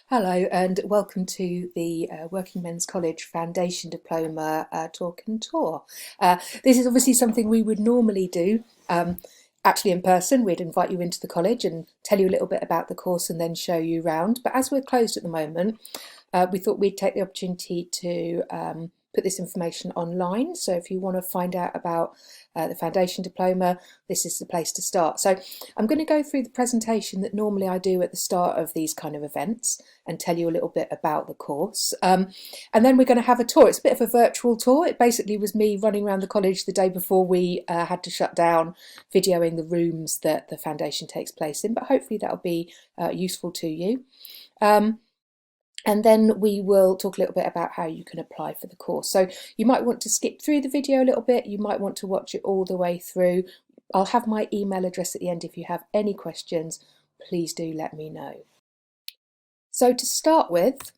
Hello and welcome to the Working Men's College Foundation Diploma Talk and Tour. This is obviously something we would normally do actually in person. We'd invite you into the college and tell you a little bit about the course and then show you around. But as we're closed at the moment, we thought we'd take the opportunity to put this information online. So if you want to find out about the Foundation Diploma, this is the place to start. So I'm going to go through the presentation that normally I do at the start of these kind of events and tell you a little bit about the course. And then we're going to have a tour. It's a bit of a virtual tour. It basically was me running around the college the day before we had to shut down, videoing the rooms that the foundation takes place in, but hopefully that'll be useful to you. And then we will talk a little bit about how you can apply for the course. So you might want to skip through the video a little bit. You might want to watch it all the way through. I'll have my email address at the end. If you have any questions, please do let me know. So to start with,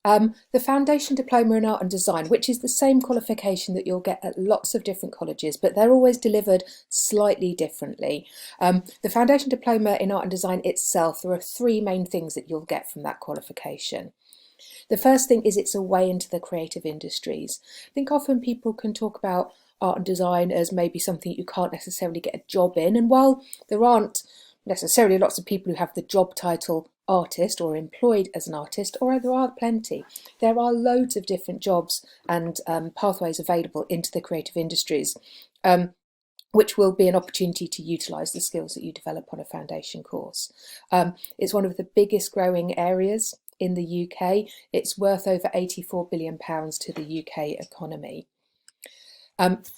the Foundation Diploma in Art and Design, which is the same qualification that you'll get at lots of different colleges, but they're always delivered slightly differently. The Foundation Diploma in Art and Design itself, there are three main things that you'll get from that qualification. The first thing is it's a way into the creative industries. I think often people can talk about art and design as maybe something you can't necessarily get a job in, and while there aren't necessarily lots of people who have the job title artist or employed as an artist, or there are plenty. There are loads of different jobs and pathways available into the creative industries, which will be an opportunity to utilise the skills that you develop on a foundation course. It's one of the biggest growing areas in the UK. It's worth over £84 billion to the UK economy.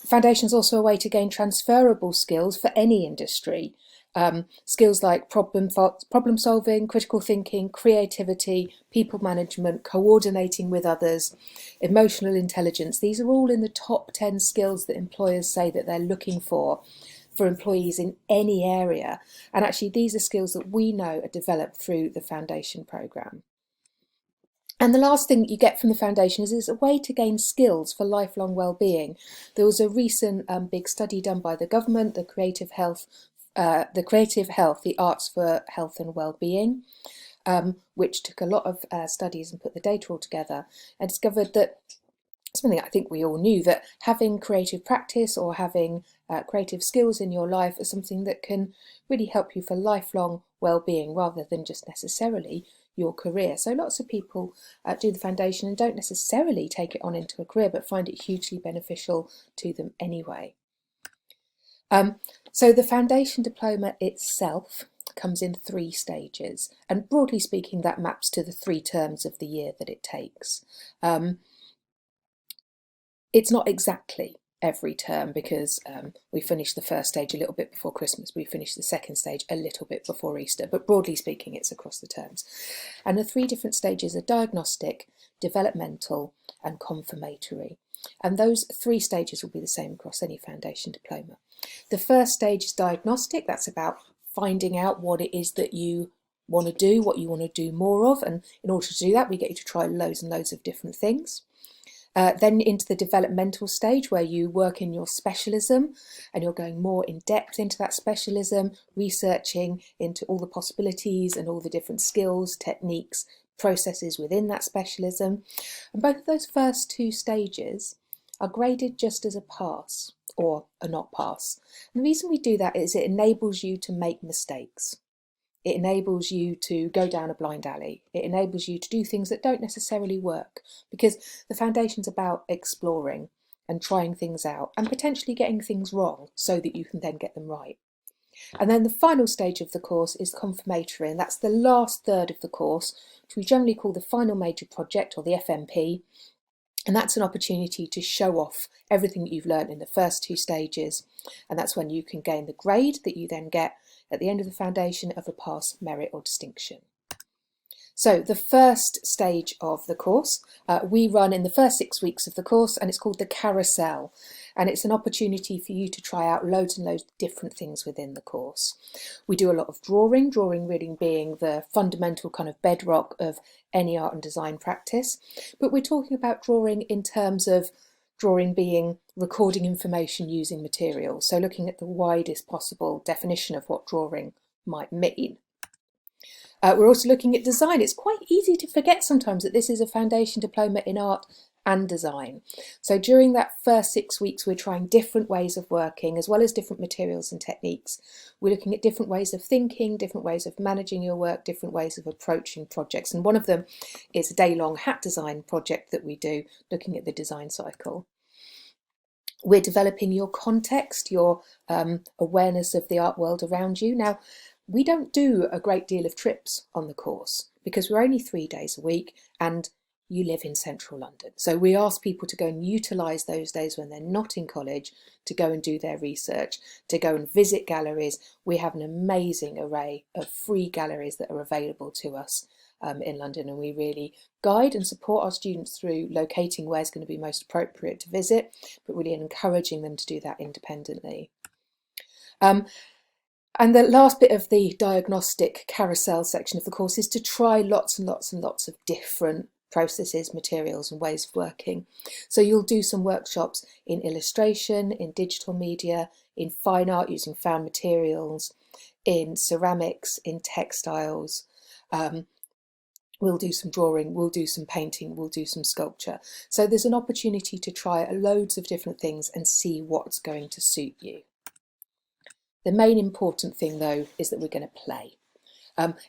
Foundation is also a way to gain transferable skills for any industry. Skills like problem solving, critical thinking, creativity, people management, coordinating with others, emotional intelligence. These are all in the top 10 skills that employers say that they're looking for employees in any area. And actually these are skills that we know are developed through the Foundation programme. And the last thing you get from the foundation is a way to gain skills for lifelong well-being. There was a recent big study done by the government, the Creative Health, the Arts for Health and Wellbeing, which took a lot of studies and put the data all together and discovered that something I think we all knew, that having creative practice or having creative skills in your life is something that can really help you for lifelong well-being rather than just necessarily your career. So lots of people do the foundation and don't necessarily take it on into a career, but find it hugely beneficial to them anyway. So the Foundation Diploma itself comes in 3 stages, and broadly speaking that maps to the 3 terms of the year that it takes. It's not exactly every term because we finished the first stage a little bit before Christmas, we finished the second stage a little bit before Easter, but broadly speaking it's across the terms. And the 3 different stages are diagnostic, developmental and confirmatory. And those 3 stages will be the same across any foundation diploma. The first stage is diagnostic. That's about finding out what it is that you want to do, what you want to do more of, and in order to do that we get you to try loads and loads of different things. Then into the developmental stage where you work in your specialism and you're going more in depth into that specialism, researching into all the possibilities and all the different skills, techniques, processes within that specialism. And both of those first 2 stages are graded just as a pass or a not pass. And the reason we do that is it enables you to make mistakes. It enables you to go down a blind alley. It enables you to do things that don't necessarily work, because the foundation's about exploring and trying things out and potentially getting things wrong so that you can then get them right. And then the final stage of the course is confirmatory, and that's the last third of the course, which we generally call the final major project or the FMP. And that's an opportunity to show off everything that you've learned in the first 2 stages. And that's when you can gain the grade that you then get at the end of the foundation of a pass, merit or distinction. So the first stage of the course, we run in the first 6 weeks of the course, and it's called the carousel. And it's an opportunity for you to try out loads and loads of different things within the course. We do a lot of drawing really being the fundamental kind of bedrock of any art and design practice. But we're talking about drawing in terms of drawing being recording information using material. So looking at the widest possible definition of what drawing might mean. We're also looking at design. It's quite easy to forget sometimes that this is a foundation diploma in art and design. So during that first 6 weeks, we're trying different ways of working as well as different materials and techniques. We're looking at different ways of thinking, different ways of managing your work, different ways of approaching projects. And one of them is a day-long hat design project that we do, looking at the design cycle. We're developing your context, your awareness of the art world around you. Now, we don't do a great deal of trips on the course because we're only 3 days a week and you live in central London. So we ask people to go and utilise those days when they're not in college to go and do their research, to go and visit galleries. We have an amazing array of free galleries that are available to us in London, and we really guide and support our students through locating where's going to be most appropriate to visit, but really encouraging them to do that independently. And the last bit of the diagnostic carousel section of the course is to try lots and lots and lots of different processes, materials and ways of working. So you'll do some workshops in illustration, in digital media, in fine art using found materials, in ceramics, in textiles. We'll do some drawing, we'll do some painting, we'll do some sculpture. So there's an opportunity to try loads of different things and see what's going to suit you. The main important thing though is that we're going to play.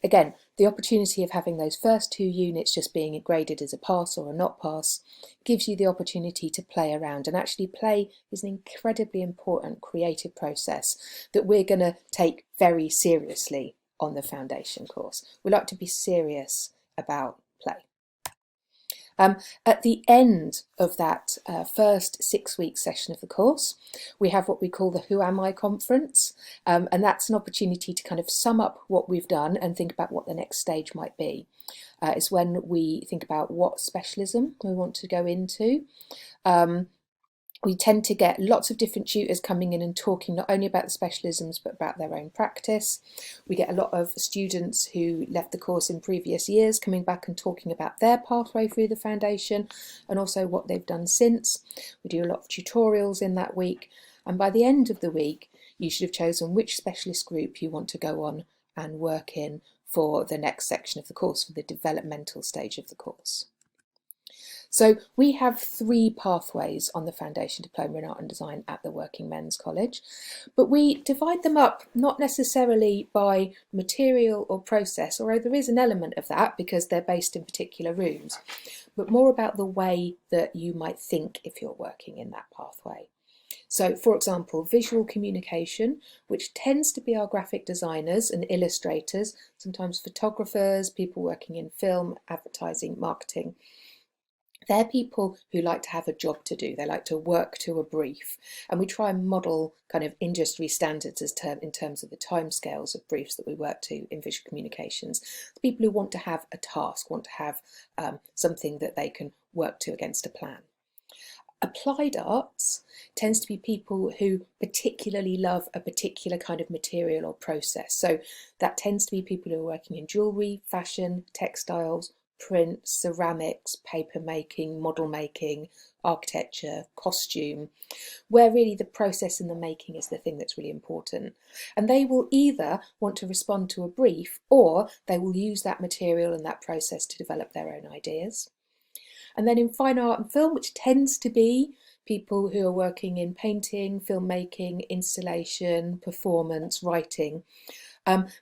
Again, the opportunity of having those first 2 units just being graded as a pass or a not pass gives you the opportunity to play around, and actually play is an incredibly important creative process that we're going to take very seriously on the foundation course. We like to be serious about play. At the end of that first 6-week session of the course, we have what we call the Who Am I conference, and that's an opportunity to kind of sum up what we've done and think about what the next stage might be. It's when we think about what specialism we want to go into. We tend to get lots of different tutors coming in and talking not only about the specialisms but about their own practice. We get a lot of students who left the course in previous years coming back and talking about their pathway through the foundation and also what they've done since. We do a lot of tutorials in that week, and by the end of the week you should have chosen which specialist group you want to go on and work in for the next section of the course, for the developmental stage of the course. So we have 3 pathways on the Foundation Diploma in Art and Design at the Working Men's College, but we divide them up not necessarily by material or process, although there is an element of that because they're based in particular rooms, but more about the way that you might think if you're working in that pathway. So, for example, visual communication, which tends to be our graphic designers and illustrators, sometimes photographers, people working in film, advertising, marketing. They're people who like to have a job to do. They like to work to a brief. And we try and model kind of industry standards in terms of the timescales of briefs that we work to in visual communications. The people who want to have a task, want to have something that they can work to against a plan. Applied arts tends to be people who particularly love a particular kind of material or process. So that tends to be people who are working in jewellery, fashion, textiles, print, ceramics, paper making, model making, architecture, costume, where really the process and the making is the thing that's really important. And they will either want to respond to a brief or they will use that material and that process to develop their own ideas. And then in fine art and film, which tends to be people who are working in painting, filmmaking, installation, performance, writing,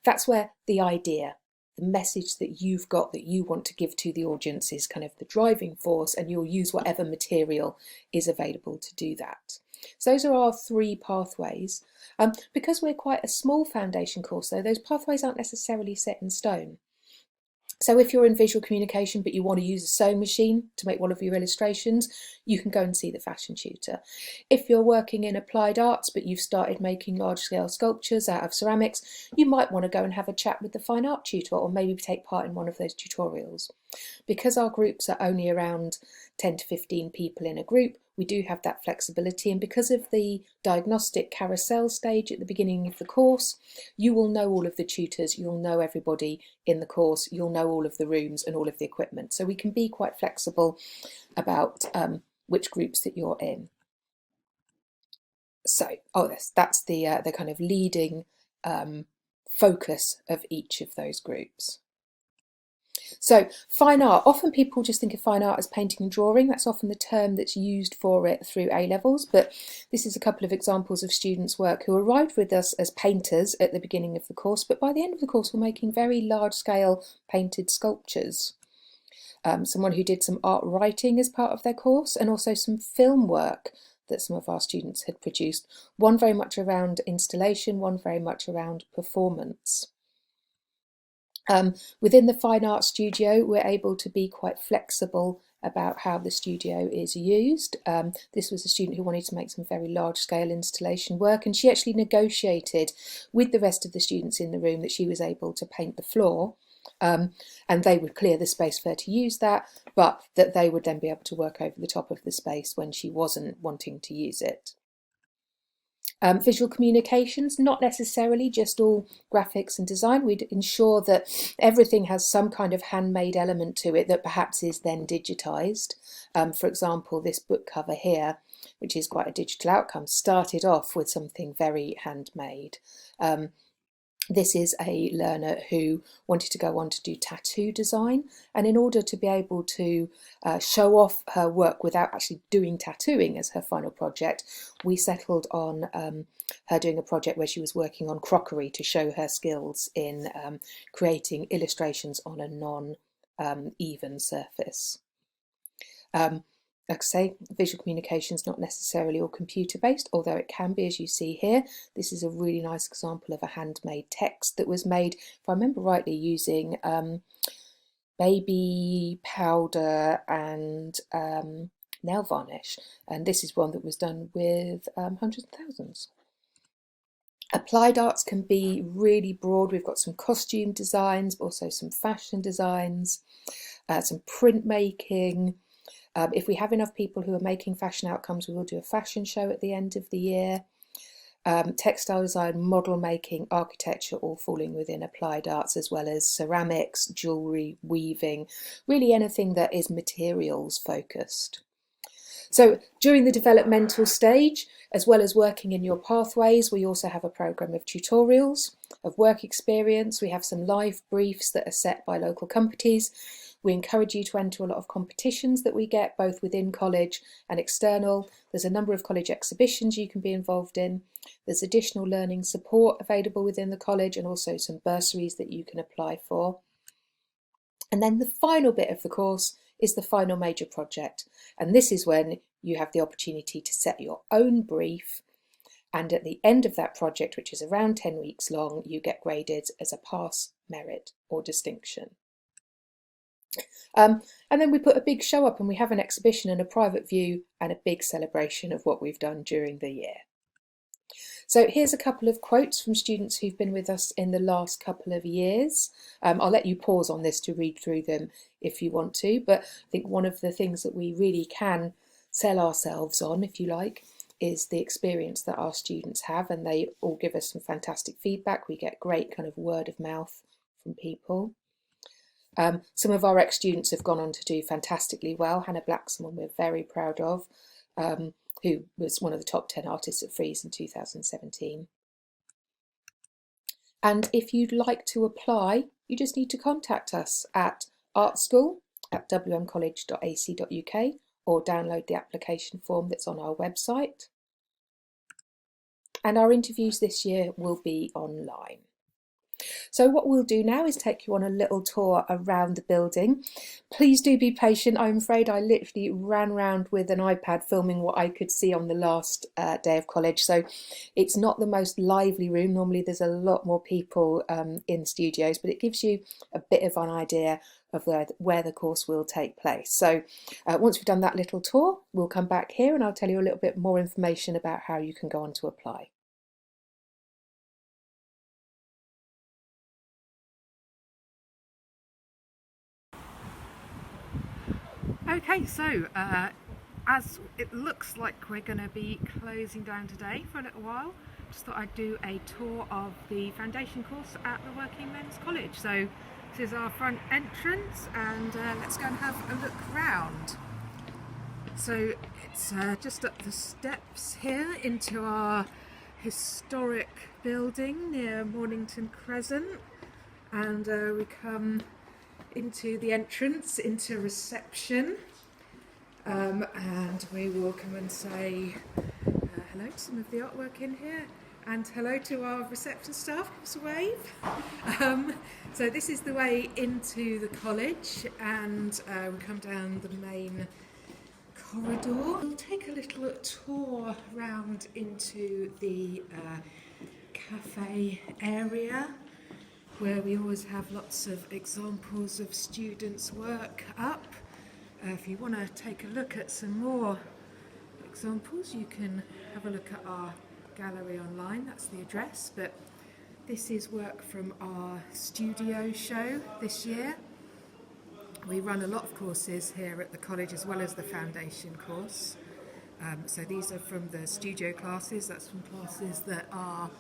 that's where the idea, the message that you've got that you want to give to the audience is kind of the driving force, and you'll use whatever material is available to do that. So those are our 3 pathways. Because we're quite a small foundation course though, those pathways aren't necessarily set in stone. So if you're in visual communication but you want to use a sewing machine to make one of your illustrations, you can go and see the fashion tutor. If you're working in applied arts but you've started making large-scale sculptures out of ceramics, you might want to go and have a chat with the fine art tutor or maybe take part in one of those tutorials. Because our groups are only around 10 to 15 people in a group, we do have that flexibility, and because of the diagnostic carousel stage at the beginning of the course, you will know all of the tutors, you'll know everybody in the course, you'll know all of the rooms and all of the equipment. So we can be quite flexible about which groups that you're in. So, that's the kind of leading focus of each of those groups. So fine art, often people just think of fine art as painting and drawing. That's often the term that's used for it through A levels, but this is a couple of examples of students' work who arrived with us as painters at the beginning of the course, but by the end of the course were making very large scale painted sculptures. Someone who did some art writing as part of their course, and also some film work that some of our students had produced, one very much around installation, one very much around performance. Within the fine art studio, we're able to be quite flexible about how the studio is used. This was a student who wanted to make some very large scale installation work, and she actually negotiated with the rest of the students in the room that she was able to paint the floor, and they would clear the space for her to use that, but that they would then be able to work over the top of the space when she wasn't wanting to use it. Visual communications, not necessarily just all graphics and design. We'd ensure that everything has some kind of handmade element to it that perhaps is then digitised. For example, this book cover here, which is quite a digital outcome, started off with something very handmade. This is a learner who wanted to go on to do tattoo design, and in order to be able to show off her work without actually doing tattooing as her final project, we settled on her doing a project where she was working on crockery to show her skills in creating illustrations on a non-even surface. Like I say, visual communication is not necessarily all computer-based, although it can be, as you see here. This is a really nice example of a handmade text that was made, if I remember rightly, using baby powder and nail varnish. And this is one that was done with hundreds of thousands. Applied arts can be really broad. We've got some costume designs, but also some fashion designs, some printmaking. If we have enough people who are making fashion outcomes, we will do a fashion show at the end of the year. Textile design, model making, architecture, all falling within applied arts, as well as ceramics, jewellery, weaving, really anything that is materials focused. So during the developmental stage, as well as working in your pathways, we also have a programme of tutorials, of work experience. We have some live briefs that are set by local companies. We encourage you to enter a lot of competitions that we get, both within college and external. There's a number of college exhibitions you can be involved in. There's additional learning support available within the college, and also some bursaries that you can apply for. And then the final bit of the course is the final major project. And this is when you have the opportunity to set your own brief. And at the end of that project, which is around 10 weeks long, you get graded as a pass, merit, or distinction. And then we put a big show up, and we have an exhibition and a private view and a big celebration of what we've done during the year. So here's a couple of quotes from students who've been with us in the last couple of years. I'll let you pause on this to read through them if you want to, but I think one of the things that we really can sell ourselves on, if you like, is the experience that our students have, and they all give us some fantastic feedback. We get great kind of word of mouth from people. Some of our ex-students have gone on to do fantastically well. Hannah Black, someone we're very proud of, who was one of the top 10 artists at Frieze in 2017. And if you'd like to apply, you just need to contact us at artschool@wmcollege.ac.uk or download the application form that's on our website. And our interviews this year will be online. So what we'll do now is take you on a little tour around the building. Please do be patient. I'm afraid I literally ran around with an iPad filming what I could see on the last day of college. So it's not the most lively room. Normally there's a lot more people in studios, but it gives you a bit of an idea of where the course will take place. So once we've done that little tour, we'll come back here and I'll tell you a little bit more information about how you can go on to apply. Okay, so as it looks like we're going to be closing down today for a little while, just thought I'd do a tour of the foundation course at the Working Men's College. So this is our front entrance, and let's go and have a look round. So it's just up the steps here into our historic building near Mornington Crescent, and we come into the entrance, into reception, and we will come and say hello to some of the artwork in here, and hello to our reception staff. Give us a wave. So this is the way into the college, and we come down the main corridor. We'll take a little tour round into the cafe area, where we always have lots of examples of students' work up. If you want to take a look at some more examples, you can have a look at our gallery online, that's the address, but this is work from our studio show this year. We run a lot of courses here at the college as well as the foundation course. So these are from the studio classes, that's from classes that are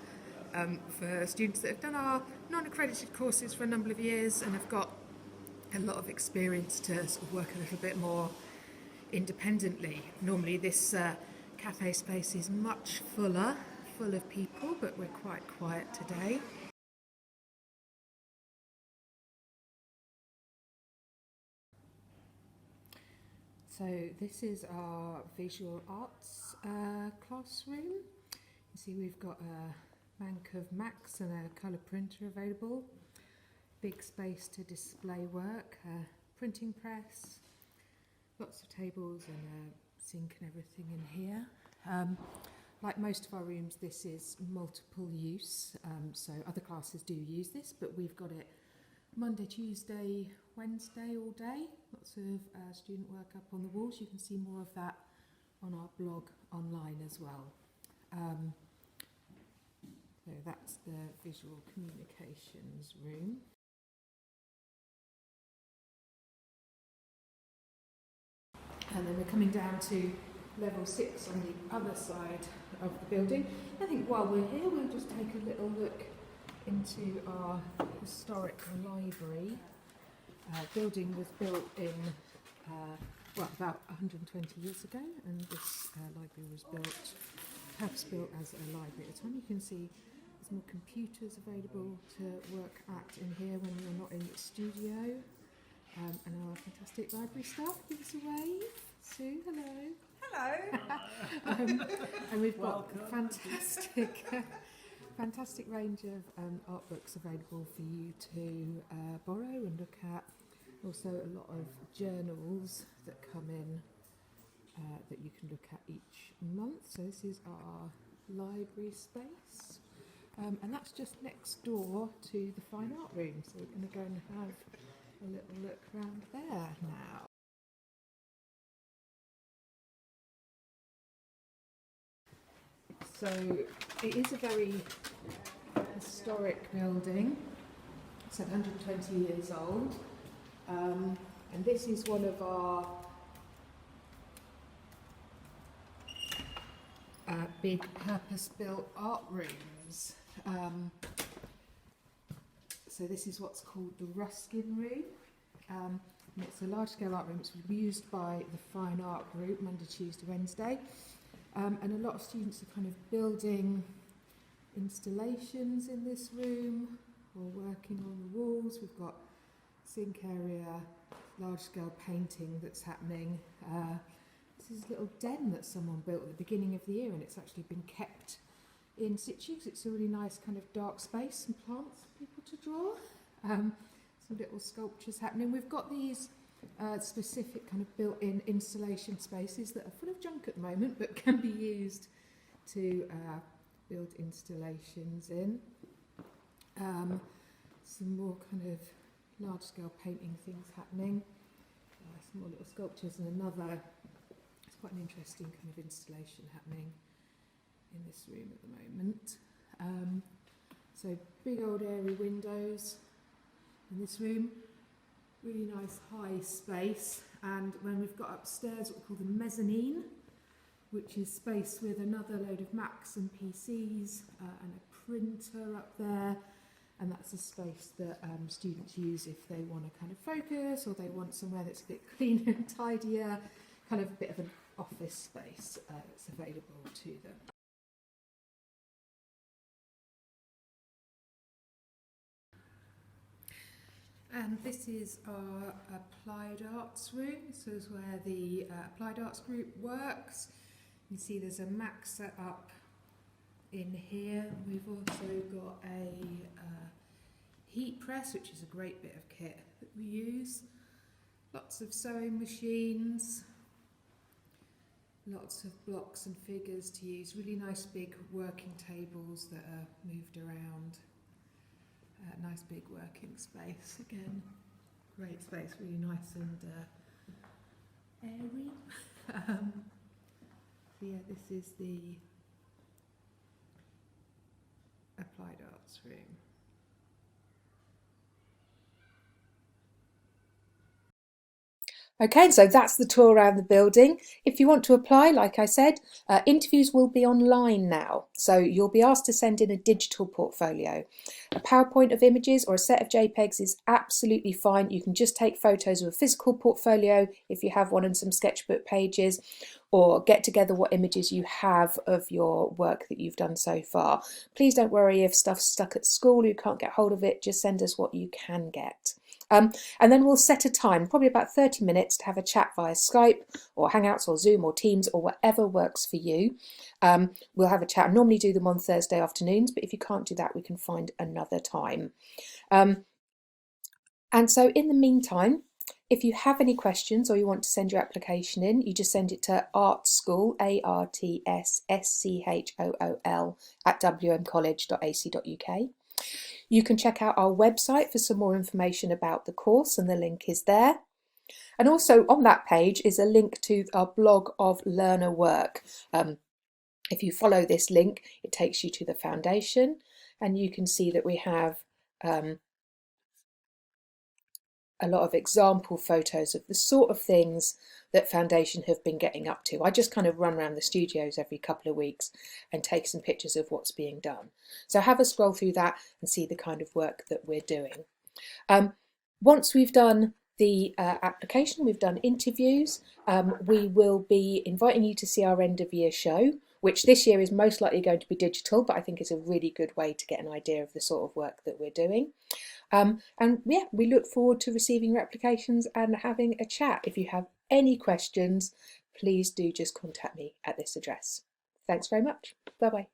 for students that have done our non-accredited courses for a number of years and have got a lot of experience to sort of work a little bit more independently. Normally this cafe space is much full of people, but we're quite quiet today. So this is our visual arts classroom. You see we've got a bank of Macs and a colour printer available. Big space to display work, a printing press, lots of tables and a sink and everything in here. Like most of our rooms, this is multiple use, so other classes do use this, but we've got it Monday, Tuesday, Wednesday all day. Lots of student work up on the walls. You can see more of that on our blog online as well. So that's the visual communications room. And then we're coming down to level 6 on the other side of the building. I think while we're here, we'll just take a little look into our historic library. Building was built in, about 120 years ago, and this library was purpose-built as a library at the time. You can see there's more computers available to work at in here when you're not in the studio. And our fantastic library staff, give us a wave. Sue, hello. Hello. And we've got fantastic range of art books available for you to borrow and look at. Also a lot of journals that come in that you can look at each month. So this is our library space. And that's just next door to the fine art room. So we're going to go and have a little look around there now. So it is a very historic building. It's 120 years old, and this is one of our big purpose-built art rooms. So this is what's called the Ruskin Room. And it's a large-scale art room. It's used by the Fine Art Group Monday, Tuesday, Wednesday. And a lot of students are kind of building installations in this room or working on the walls. We've got sink area, large-scale painting that's happening. This is a little den that someone built at the beginning of the year, and it's actually been kept in situ. It's a really nice kind of dark space and plants for people to draw. Some little sculptures happening. We've got these specific kind of built-in installation spaces that are full of junk at the moment, but can be used to build installations in. Some more kind of large-scale painting things happening. Some more little sculptures and another. It's quite an interesting kind of installation happening in this room at the moment. So big old airy windows in this room, really nice high space, and when we've got upstairs what we call the mezzanine, which is space with another load of Macs and PCs and a printer up there, and that's a space that students use if they want to kind of focus or they want somewhere that's a bit cleaner and tidier, kind of a bit of an office space that's available to them. And this is our applied arts room. This is where the applied arts group works. You see there's a Mac set up in here. We've also got a heat press, which is a great bit of kit that we use. Lots of sewing machines, lots of blocks and figures to use. Really nice big working tables that are moved around. Nice big working space again. Great space, really nice and airy. So yeah, this is the applied arts room. Okay, so that's the tour around the building. If you want to apply, like I said, interviews will be online now. So you'll be asked to send in a digital portfolio. A PowerPoint of images or a set of JPEGs is absolutely fine. You can just take photos of a physical portfolio if you have one and some sketchbook pages, or get together what images you have of your work that you've done so far. Please don't worry if stuff's stuck at school, you can't get hold of it, just send us what you can get. And then we'll set a time, probably about 30 minutes, to have a chat via Skype or Hangouts or Zoom or Teams or whatever works for you. We'll have a chat. I normally do them on Thursday afternoons, but if you can't do that, we can find another time. And so in the meantime, if you have any questions or you want to send your application in, you just send it to artschool, ARTSSCHOOL, @wmcollege.ac.uk. You can check out our website for some more information about the course, and the link is there. And also on that page is a link to our blog of learner work. If you follow this link, it takes you to the foundation, and you can see that we have a lot of example photos of the sort of things that Foundation have been getting up to. I just kind of run around the studios every couple of weeks and take some pictures of what's being done. So have a scroll through that and see the kind of work that we're doing. Once we've done the application, we've done interviews, we will be inviting you to see our end of year show, which this year is most likely going to be digital, but I think is a really good way to get an idea of the sort of work that we're doing. And yeah, we look forward to receiving your applications and having a chat. If you have any questions, please do just contact me at this address. Thanks very much. Bye bye.